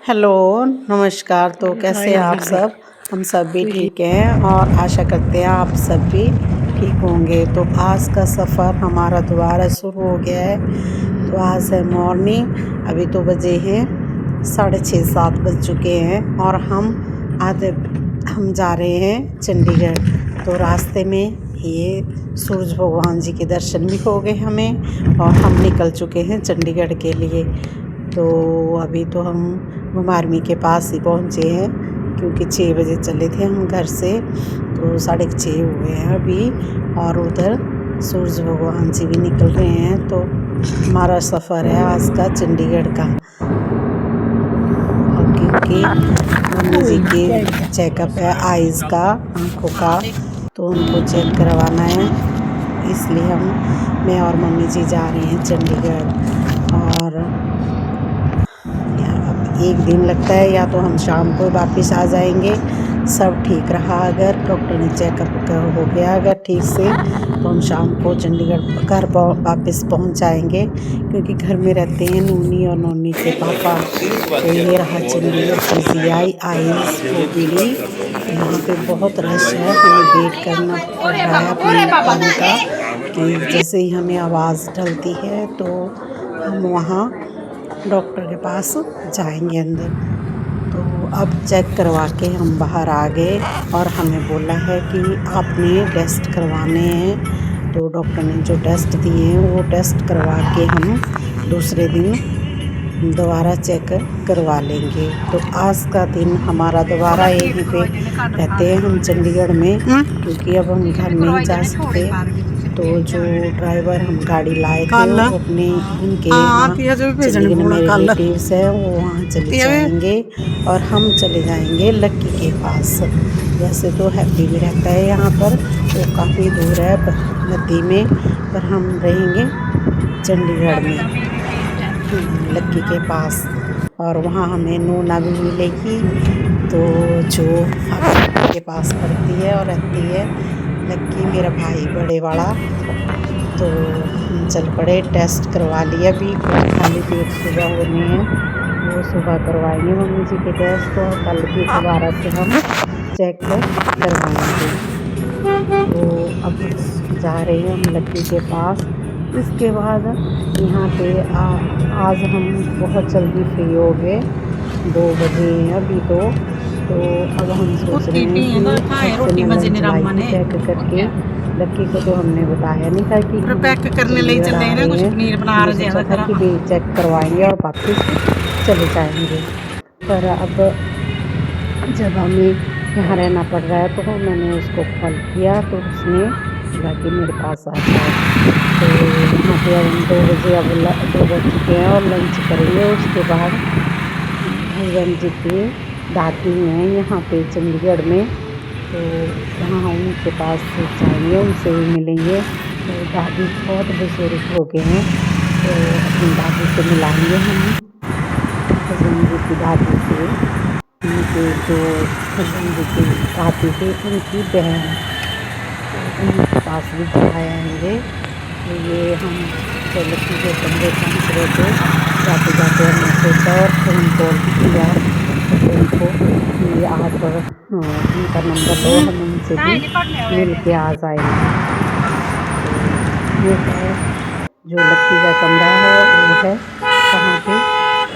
Hello, नमस्कार। तो कैसे हैं आप सब? हम सब भी ठीक हैं और आशा करते हैं आप सब भी ठीक होंगे। तो आज का सफ़र हमारा दोबारा शुरू हो गया है। तो आज है मॉर्निंग, अभी तो बजे हैं 6:30-7 बज चुके हैं और हम जा रहे हैं चंडीगढ़। तो रास्ते में ये सूरज भगवान जी के दर्शन भी हो गए हमें और हम निकल चुके हैं चंडीगढ़ के लिए। तो अभी तो हम घुमारवी के पास ही पहुँचे हैं क्योंकि 6 बजे चले थे हम घर से, तो 6:30 हुए हैं अभी। और उधर सूरज भगवान जी भी निकल रहे हैं। तो हमारा सफ़र है आज का चंडीगढ़ का। और क्योंकि मम्मी जी के चेकअप है आइज़ का, आँखों का, तो उनको चेक करवाना है, इसलिए मैं और मम्मी जी जा रहे हैं चंडीगढ़। और एक दिन लगता है, या तो हम शाम को वापस आ जाएंगे, सब ठीक रहा अगर, डॉक्टर ने चेकअप हो गया अगर ठीक से, तो हम शाम को चंडीगढ़ घर वापस पहुंच जाएंगे क्योंकि घर में रहते हैं नूनी और नोनी के पापा। तो ये रहा चंडीगढ़ PGI आइज़ OPD। यहाँ पे बहुत रश है, हमें वेट करना पड़ रहा है अपने टाइम का कि जैसे ही हमें आवाज़ डलती है तो हम वहाँ डॉक्टर के पास जाएंगे अंदर। तो अब चेक करवा के हम बाहर आ गए और हमें बोला है कि आपने टेस्ट करवाने हैं। तो डॉक्टर ने जो टेस्ट दिए हैं वो टेस्ट करवा के हम दूसरे दिन दोबारा चेक करवा लेंगे। तो आज का दिन हमारा दोबारा यहीं पे रहते हैं हम चंडीगढ़ में, क्योंकि अब हम घर नहीं जा सकते। तो जो ड्राइवर हम गाड़ी लाए थे वो अपने उनके चंडीगढ़ में रिलेटिव्स हैं, वो वहाँ चले जाएंगे और हम चले जाएंगे लक्की के पास। वैसे तो हैप्पी भी रहता है यहाँ पर, वो काफ़ी दूर है नदी में, पर हम रहेंगे चंडीगढ़ में लक्की के पास। और वहाँ हमें नूना भी मिलेगी, तो जो हैप्पी के पास पढ़ती है और रहती है लक्की, मेरा भाई बड़े वाला। तो हम चल पड़े, टेस्ट करवा लिया अभी, खाली पेट सुबह होने हैं, वो सुबह करवाएंगे मम्मी जी के टेस्ट, और कल भी दोबारा से हम चेक करवाएंगे। तो अब जा रहे हैं हम लक्की के पास। इसके बाद यहाँ पे आज हम बहुत जल्दी फ्री हो गए, 2 बजे हैं अभी तो अब हम सोच रहे हैं कि चेक करके लक्की को तो हमने बताया नहीं था कि पैक करने ले चले हैं ना, कुछ पनीर बना रहे हैं कि भी चेक करवाएंगे और वापस चले जाएंगे। पर अब जब हमें यहाँ रहना पड़ रहा है तो मैंने उसको कॉल किया तो उसने बोला कि मेरे पास आ जाए। तो यहाँ पे हम 2 बजे अब 2 बज चुके हैं और लंच करेंगे। उसके बाद हस्बैंड जी की दादी हैं यहाँ पे चंडीगढ़ में, तो वहाँ उनके पास जाएंगे, उनसे भी मिलेंगे। तो दादी बहुत बुजुर्ग हो गए हैं, तो अपनी दादी से मिलाएंगे हम हस्बैंड जी की दादी से, उनके जो हस्बैंड जी की दादी थी उनकी बहन, तो उनके पास भी जाएंगे। तो ये हम लक्की के कमरे पहुँच रहे थे, जाते जाते हमने सोचा और फ़ोन कॉल किया उनको कि आप उनका नंबर लो, हम उनसे भी मिल के आ जाएंगे। तो ये है जो लक्की का कमरा है, वो है वहाँ पे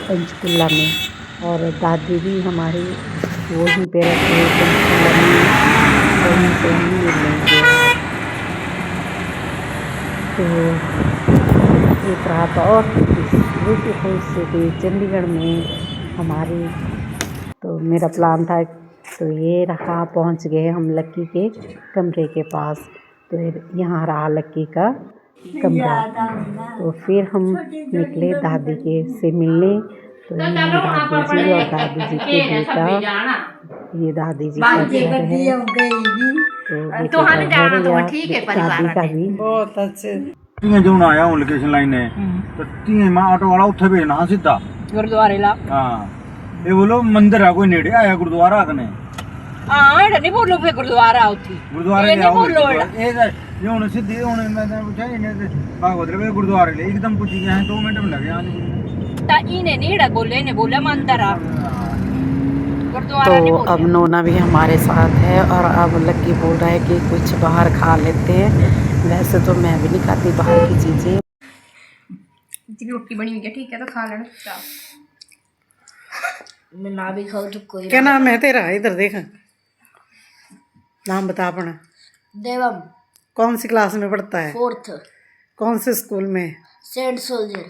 पंचकुला में, और दादी भी हमारी वहीं पे रहती है पंचकुला में, वहीं पे हम मिलेंगे। तो एक रात और ब्यूटीफुल सिटी चंडीगढ़ में हमारी, तो मेरा प्लान था। तो ये रहा, पहुंच गए हम लक्की के कमरे के पास। तो यहाँ रहा लक्की का कमरा। तो फिर हम निकले दादी के से मिलने। तो ये दादी जी और दादी जी के बेटा, ये दादी जी का घर है, तो बेटे का घर या दादी का भी बहुत अच्छे जो आया हूं लोकेशन लाइन है, तो 3 ऑटो वाला उत्थे भेजना हाँ सीधा गुरुद्वारे ला। हाँ ये बोलो मंदिर है कोई नेड़े आया गुरुद्वारा कने। हाँ एड़ा नहीं बोलो फिर गुरुद्वारा उठी गुरुद्वारे ले आओ ये हुन सीधी हुन मैंने पूछा इन्हें भागवत रे गुरुद्वारे ले एकदम पूछ गए हैं 2 मिनट में लगे आने। ता इने नहीं एड़ा बोले ने बोला मंदिर आ गुरुद्वारा नहीं तो बोल अब नोना भी हमारे साथ है और अब लक्की बोल रहा है कि कुछ बाहर खा लेते हैं। वैसे तो मैं भी नहीं खाती बाहर की चीज़ें। रोटी बनी हुई है, ठीक है, तो खा लेना चुपचाप। मैं ना भी खाऊं तो कोई क्या नाम है तेरा? इधर देख, नाम बता अपना। देवम, कौन सी क्लास में पढ़ता है? 4th, कौन से स्कूल में? सेंट सोल्जर,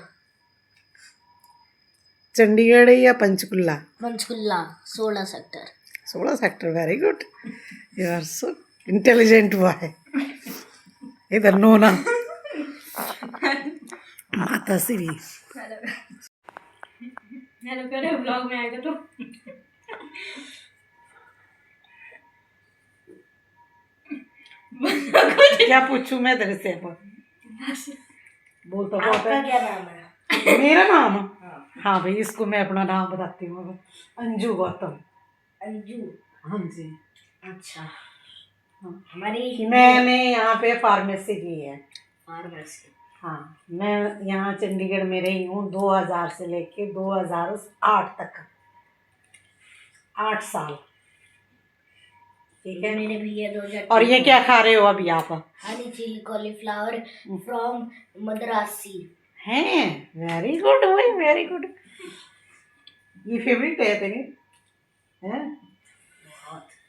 चंडीगढ़ या Panchkula? Panchkula, 16 sector. 16 sector. Very good, you are so intelligent boy. इधर नोना माता श्री। हेलो करे ब्लॉग में आएगा तो क्या पूछूं मैं तेरे से? बोल तो आपका क्या नाम है? मेरा नाम? हाँ भाई, इसको मैं अपना नाम बताती हूँ। अंजू गौतम। अंजू? हाँ जी। अच्छा। हाँ। हमारी मैंने यहाँ पे फार्मेसी की है। फार्मेसी? हाँ, मैं यहाँ चंडीगढ़ में रही हूँ 2000 से लेके 2008 तक, 8 साल। ठीक है। मेरे भैया 2000। और ये क्या खा रहे हो अभी आप? Honey chilli cauliflower from Madrasi. हैं? वेरी गुड भाई, वेरी गुड। ये फेवरेट है तेरी? हैं?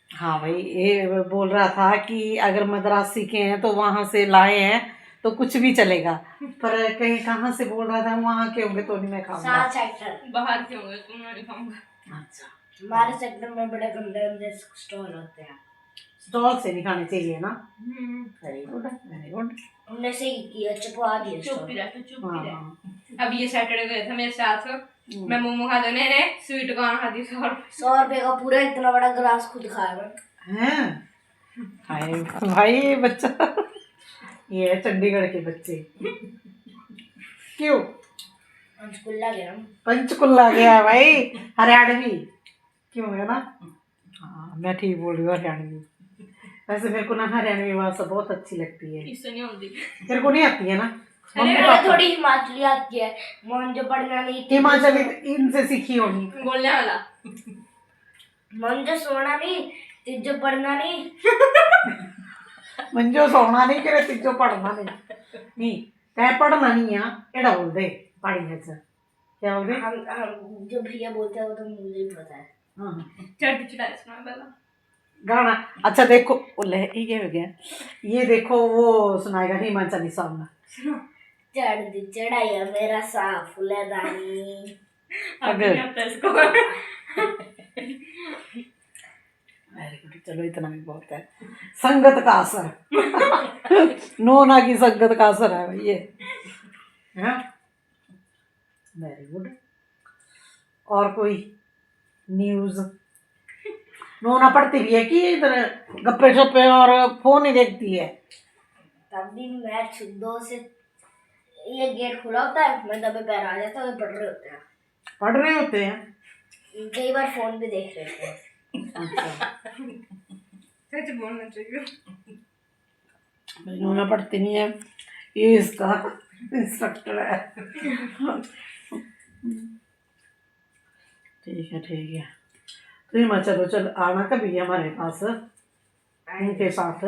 हाँ भाई, ये बोल रहा था कि अगर मद्रासी के हैं तो वहाँ से लाए हैं तो कुछ भी चलेगा, पर कहीं कहाँ से बोल रहा था, वहाँ के होंगे तो नहीं मैं खाऊंगा। 7 सेक्टर बाहर के होंगे तो मैं नहीं खाऊंगा। अच्छा, हमारे सेक्टर में बड़े गंदे गंदे स्टॉल होते हैं। स्टॉल से नहीं खाने चाहिए ना। Very good, very good. हमने सही किया, चुपवा दिया। चुप ही रह, चुप ही रह। हाँ। अब ये सैटरडे गए थे मेरे साथ, मैं मोमो खा देने ने स्वीट कॉर्न खा दी 100 रुपए का पूरा इतना बड़ा गिलास खुद खाया मैं। हैं? हाय भाई, ये बच्चा, ये है चंडीगढ़ के बच्चे। क्यों? पंचकुला गया। पंचकुला गया भाई, हरियाणवी। क्यों है ना? हाँ, मैं ठीक बोल रही हूँ, हरियाणवी। वैसे मेरे को ना हरियाणवी भाषा बहुत अच्छी लगती है। इससे नहीं होती। तेरे को नहीं आती है ना? अरे थोड़ी हिमाचली आती है, मन जो पढ़ना नहीं। हिमाचली इनसे सीखी होगी बोलने वाला। मन जो सोना नहीं, तिजो पढ़ना नहीं। मंजो सोना नहीं करे, तिजो पढ़ना नहीं तय पढ़ना नहीं है, एड़ा बोल दे पढ़ी है सर। क्या बोल दे? हम जो भैया बोलते हैं वो तो मुझे ही पता है। हाँ, चढ़ चढ़ा सुना पहला गाना। अच्छा देखो, ये हो गया, ये देखो वो सुनाएगा हिमाचली सॉन्ग। चढ़ दी चढ़ाइया मेरा साफ फुलदानी। अगर इसको वेरी गुड, चलो इतना भी बहुत है। संगत का असर नोना की संगत का असर है भाई ये। Very good. और कोई न्यूज? नोना पढ़ती भी है कि इधर गप्पे शप्पे और फोन ही देखती है? तब भी मैं 2 से ये गेट खुला होता है, मैं दबे पैर आ जाता है, पढ़ रहे होते हैं। पढ़ रहे होते हैं? कई बार फोन भी देख रहे थे। अच्छा, सच बोलना चाहिए। नोना पढ़ती नहीं है, ये इसका इंस्ट्रक्टर है। ठीक है, ठीक है। तो हिमाचल चलो, चल आना कभी हमारे पास उनके साथ।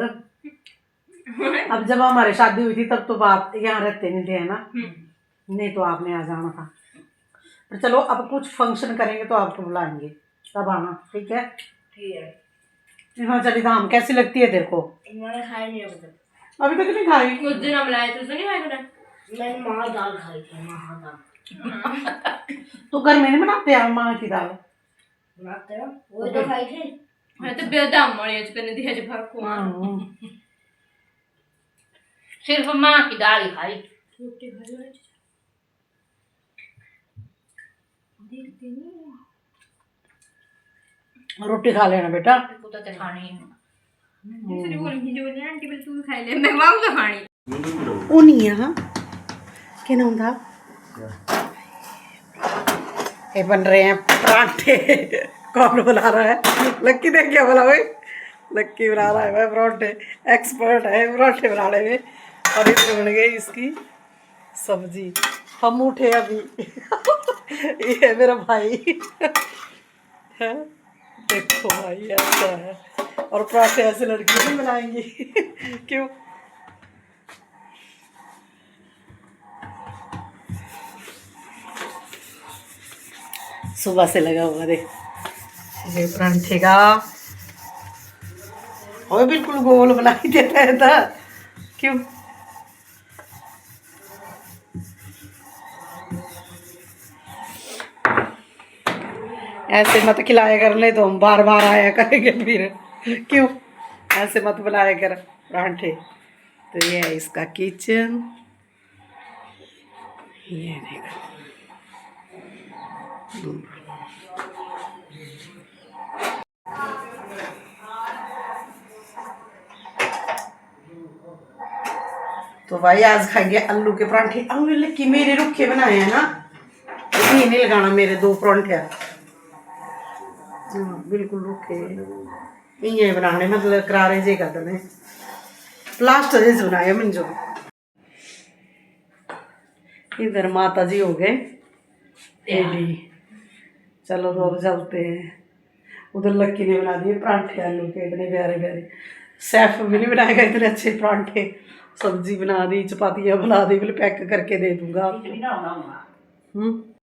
अब जब हमारी शादी हुई थी तब तो आप यहाँ रहते नहीं थे, है ना? नहीं तो आपने आ जाना था। पर चलो, अब कुछ फंक्शन करेंगे तो आपको बुलाएंगे, तब आना। ठीक है? ठीक है। हिमाचली धाम कैसी लगती है तेरे को? मैंने खाई नहीं अभी तक नहीं खाई? कुछ दिन हम लाए थे, नहीं खाई मैंने माँ दाल खाई थी, माँ दाल। तो घर में नहीं बनाते यार माँ की दाल? बनाते हैं, वो तो खाई थी। मैं तो बेदाम मरे करने दिया जो फर्क हुआ। सिर्फ माँ की दाल ही खाई। रोटी खाई रोटी खा लेना बेटा। तो खानी है। आंटी बोल तू खाई ले, मैं वाम तो खानी। उन्हीं यहाँ क्या नाम था? ये बन रहे हैं पराठे। कौन बुला रहा है? लक्की देख क्या बोला भाई? लक्की बना रहा है भाई पराठे, एक्सपर्ट है पराठे बनाने में। और इसमें बन गई इसकी सब्जी। हम उठे अभी। ये है मेरा भाई है, देखो भाई ऐसा है, और पराठे ऐसे लड़की नहीं बनाएंगी क्यों? सुबह से लगा हुआ देख ये परांठे का, और बिल्कुल गोल बना ही देता है था क्यों? ऐसे मत खिलाया कर, नहीं तो हम बार बार आया करेंगे फिर, क्यों? ऐसे मत बनाया कर परांठे। तो ये है इसका किचन, ये देखो। तो भाई आज खाएंगे आलू के परांठे। आलू की मेरे रुखे बनाए हैं ना, घी नहीं लगाना मेरे 2 परांठे। हाँ बिल्कुल रुखे ये बनाने, मतलब करारे जे कर देने, प्लास्टर जैसे बनाए मंजो। इधर माता जी हो गए रेडी, चलो तो अब चलते हैं। उधर लक्की ने बना दिए परांठे आलू के, इतने प्यारे प्यारे। सैफ भी नहीं बनाएगा इतने अच्छे परांठे। सब्जी बना दी, चपातियाँ बना दी, बोले पैक करके दे दूंगा आपको।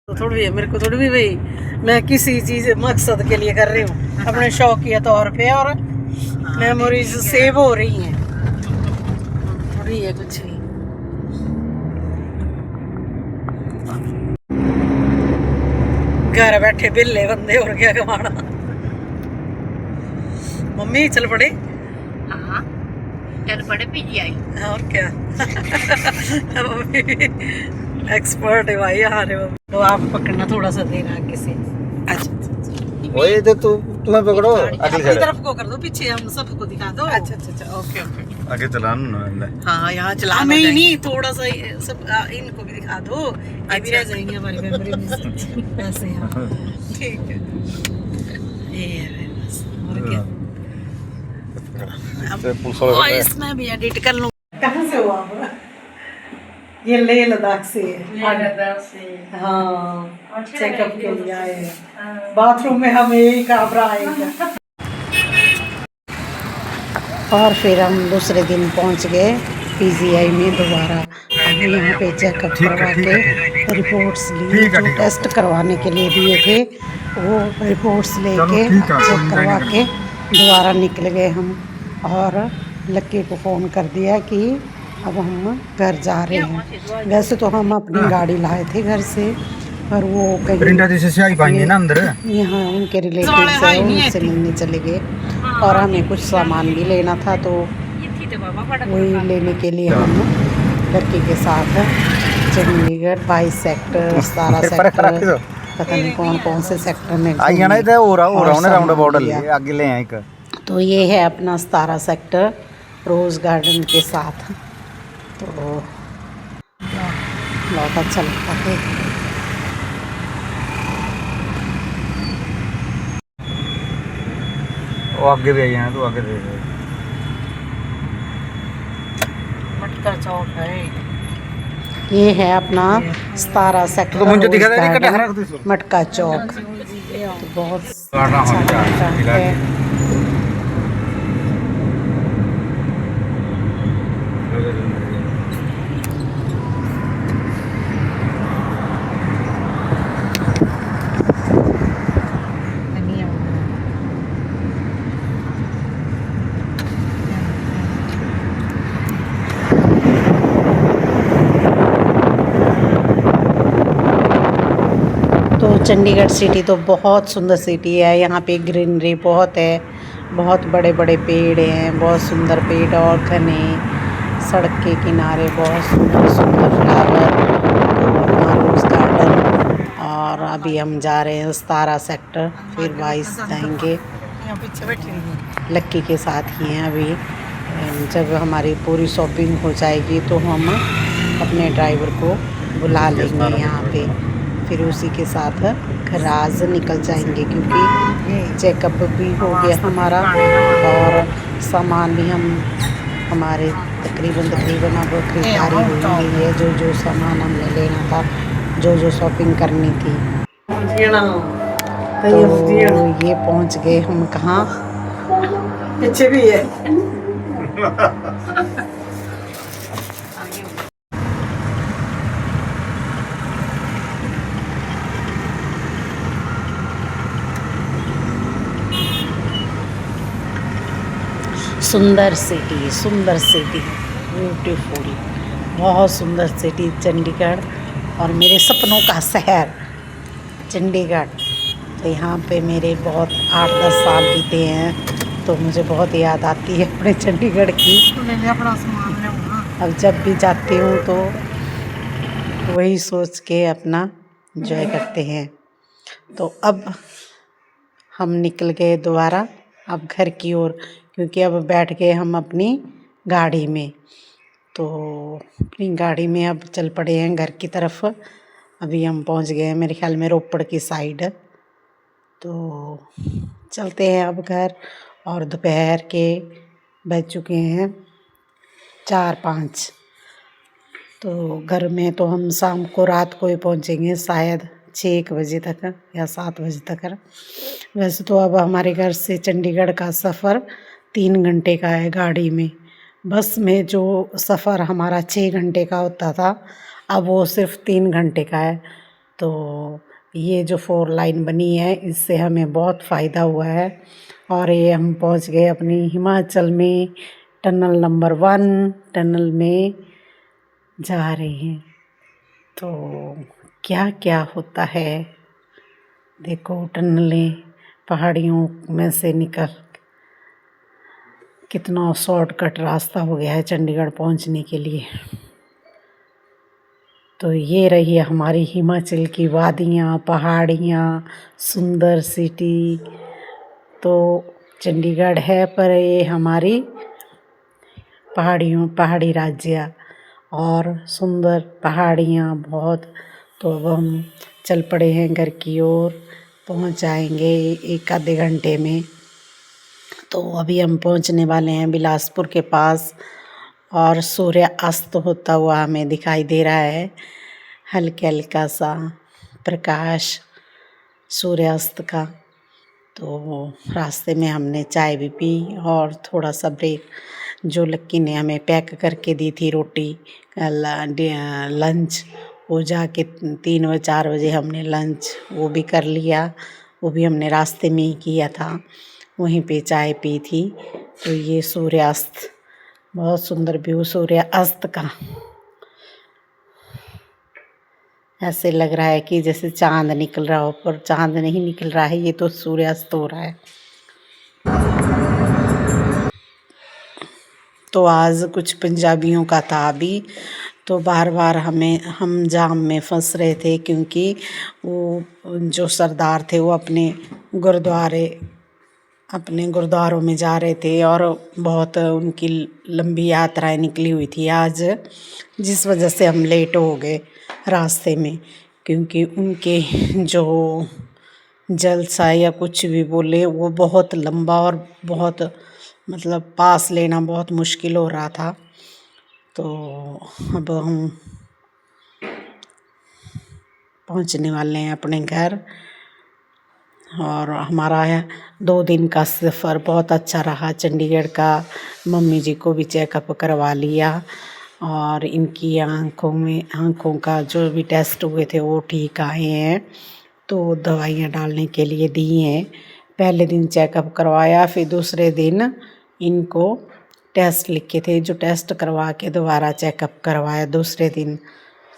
तो थोड़ी भी है मेरे को, थोड़ी भी भाई मैं किसी चीज़ मकसद के लिए कर रही हूँ, अपने शौकिया तौर पे, और मेमोरीज सेव हो रही हैं, थोड़ी है कुछ भी। घर बैठे बिल्ले बंदे और क्या कमाना। मम्मी चल पड़े, हाँ चल पड़े पीजीआई, और क्या मम्मी एक्सपर्ट है भाई यहाँ रे। तो आप पकड़ना थोड़ा सा देर आगे से। अच्छा ओए तो तुम्हें पकड़ो, अगली अपनी तरफ को कर दो, पीछे हम सबको दिखा दो। अच्छा अच्छा अच्छा, ओके ओके। आगे चलाना ना। हाँ यहाँ चला, हमें ही नहीं, थोड़ा सा सब इनको भी दिखा दो, ये भी रह जाएंगे हमारी मेमोरी में से ऐसे यहाँ। ठीक है, ये है बस, और क्या। अब इसमें भी एडिट कर लूँ। कहाँ से हो आप? ये लेह लद्दाख से है। हाँ चेकअप के लिए आए हैं। बाथरूम में हम यही काबरा आएगा। और फिर हम दूसरे दिन पहुंच गए पीजीआई में दोबारा। हमने यहाँ पे चेकअप करवा के रिपोर्ट्स ली, जो टेस्ट करवाने के लिए दिए थे वो रिपोर्ट्स लेके चेक करवा के दोबारा निकल गए हम। और लक्की को फ़ोन कर दिया कि अब हम घर जा रहे हैं। वैसे तो हम अपनी गाड़ी लाए थे घर से, पर वो कहीं ना अंदर यहाँ उनके रिलेटिव्स हैं, उनसे मिलने चले गए। और हमें कुछ सामान भी लेना था, तो वही लेने के लिए हम लड़की के साथ चंडीगढ़ 22 सेक्टर 17 सेक्टर, पता नहीं कौन कौन से सेक्टर में आगे ले आए। तो ये है अपना 17 सेक्टर रोज़ गार्डन के साथ। तो बहुत अच्छा लगता है। वो आगे भी आई हैं, तो आगे दे मटका चौक है। ये है अपना 17 सेक्टर तो मुझे दिखा दे गार्डन, मटका चौक। तो बहुत अच्छा है। चंडीगढ़ सिटी तो बहुत सुंदर सिटी है। यहाँ पे ग्रीनरी बहुत है, बहुत बड़े बड़े पेड़ हैं, बहुत सुंदर पेड़, और घने सड़क के किनारे बहुत सुंदर सुंदर फ्लावर, रोज़ गार्डन। और अभी हम जा रहे हैं 17 सेक्टर, फिर 22 जाएंगे। लक्की के साथ ही हैं अभी। जब हमारी पूरी शॉपिंग हो जाएगी तो हम अपने ड्राइवर को बुला लेंगे यहाँ पे, फिर उसी के साथ घर आज निकल जाएंगे, क्योंकि चेकअप भी हो गया हमारा और सामान भी हम हमारे तकरीबन अब खरीदारी हो गई है। जो सामान हमने लेना था, जो शॉपिंग करनी थी। तो ये पहुंच गए हम कहाँ, पीछे भी है। सुंदर सिटी ब्यूटीफुल, बहुत सुंदर सिटी चंडीगढ़ और मेरे सपनों का शहर चंडीगढ़। तो यहाँ पे मेरे बहुत 8-10 साल बीते हैं, तो मुझे बहुत याद आती है अपने चंडीगढ़ की। अब जब भी जाती हूँ तो वही सोच के अपना एंजॉय करते हैं। तो अब हम निकल गए दोबारा अब घर की ओर, क्योंकि अब बैठ गए हम अपनी गाड़ी में। तो अपनी गाड़ी में अब चल पड़े हैं घर की तरफ। अभी हम पहुंच गए हैं मेरे ख्याल में रोपड़ की साइड। तो चलते हैं अब घर, और दोपहर के बज चुके हैं 4-5। तो घर में तो हम शाम को रात को ही पहुंचेंगे, शायद 6 बजे तक या 7 बजे तक। वैसे तो अब हमारे घर से चंडीगढ़ का सफ़र 3 घंटे का है गाड़ी में। बस में जो सफ़र हमारा 6 घंटे का होता था, अब वो सिर्फ 3 घंटे का है। तो ये जो 4 लाइन बनी है, इससे हमें बहुत फ़ायदा हुआ है। और ये हम पहुंच गए अपनी हिमाचल में, टनल नंबर 1 टनल में जा रहे हैं। तो क्या क्या होता है देखो, टनलें पहाड़ियों में से निकल, कितना शॉर्टकट रास्ता हो गया है चंडीगढ़ पहुंचने के लिए। तो ये रही हमारी हिमाचल की वादियाँ, पहाड़ियाँ, सुंदर सिटी। तो चंडीगढ़ है पर ये हमारी पहाड़ी राज्य और सुंदर पहाड़ियाँ बहुत। तो अब हम चल पड़े हैं घर की ओर, पहुंच जाएंगे 1-आधे घंटे में। तो अभी हम पहुंचने वाले हैं बिलासपुर के पास, और सूर्य अस्त होता हुआ हमें दिखाई दे रहा है। हल्का हल्का सा प्रकाश सूर्यास्त का। तो रास्ते में हमने चाय भी पी और थोड़ा सा ब्रेक, जो लक्की ने हमें पैक करके दी थी रोटी लंच, वो जाके 3-4 बजे हमने लंच वो भी कर लिया। वो भी हमने रास्ते में ही किया था, वहीं पे चाय पी थी। तो ये सूर्यास्त, बहुत सुंदर व्यू सूर्यास्त का। ऐसे लग रहा है कि जैसे चांद निकल रहा हो, पर चांद नहीं निकल रहा है, ये तो सूर्यास्त हो रहा है। तो आज कुछ पंजाबियों का था अभी, तो बार बार हम जाम में फंस रहे थे, क्योंकि वो जो सरदार थे वो अपने गुरुद्वारों में जा रहे थे, और बहुत उनकी लंबी यात्राएं निकली हुई थी आज, जिस वजह से हम लेट हो गए रास्ते में। क्योंकि उनके जो जलसा या कुछ भी बोले, वो बहुत लंबा और बहुत मतलब पास लेना बहुत मुश्किल हो रहा था। तो अब हम पहुंचने वाले हैं अपने घर, और हमारा 2 दिन का सफ़र बहुत अच्छा रहा चंडीगढ़ का। मम्मी जी को भी चेकअप करवा लिया, और इनकी आँखों का जो भी टेस्ट हुए थे वो ठीक आए हैं। तो दवाइयाँ डालने के लिए दी हैं। पहले दिन चेकअप करवाया, फिर दूसरे दिन इनको टेस्ट लिखे थे, जो टेस्ट करवा के दोबारा चेकअप करवाया दूसरे दिन।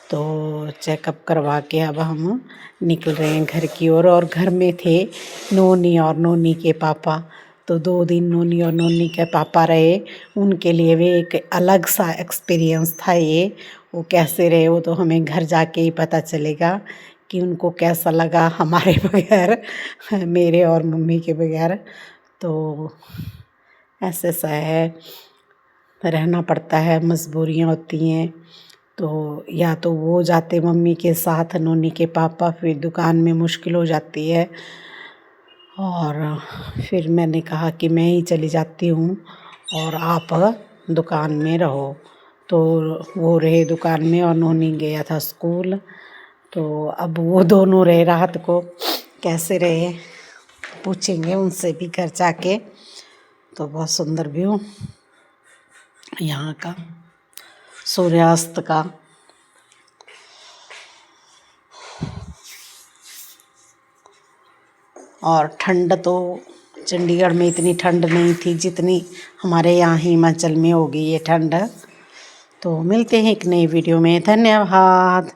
तो चेकअप करवा के अब हम निकल रहे हैं घर की ओर। और घर में थे नोनी और नोनी के पापा। तो 2 दिन नोनी और नोनी के पापा रहे, उनके लिए भी एक अलग सा एक्सपीरियंस था ये। वो कैसे रहे वो तो हमें घर जाके ही पता चलेगा कि उनको कैसा लगा हमारे बगैर, मेरे और मम्मी के बगैर। तो ऐसे सा है, रहना पड़ता है, मजबूरियाँ होती हैं। तो या तो वो जाते मम्मी के साथ, नोनी के पापा, फिर दुकान में मुश्किल हो जाती है। और फिर मैंने कहा कि मैं ही चली जाती हूँ और आप दुकान में रहो। तो वो रहे दुकान में और नोनी गया था स्कूल। तो अब वो दोनों रहे रात को। कैसे रहे पूछेंगे उनसे भी घर जाके। तो बहुत सुंदर व्यू यहाँ का सूर्यास्त का। और ठंड तो चंडीगढ़ में इतनी ठंड नहीं थी जितनी हमारे यहाँ हिमाचल में होगी ये ठंड। तो मिलते हैं एक नई वीडियो में। धन्यवाद।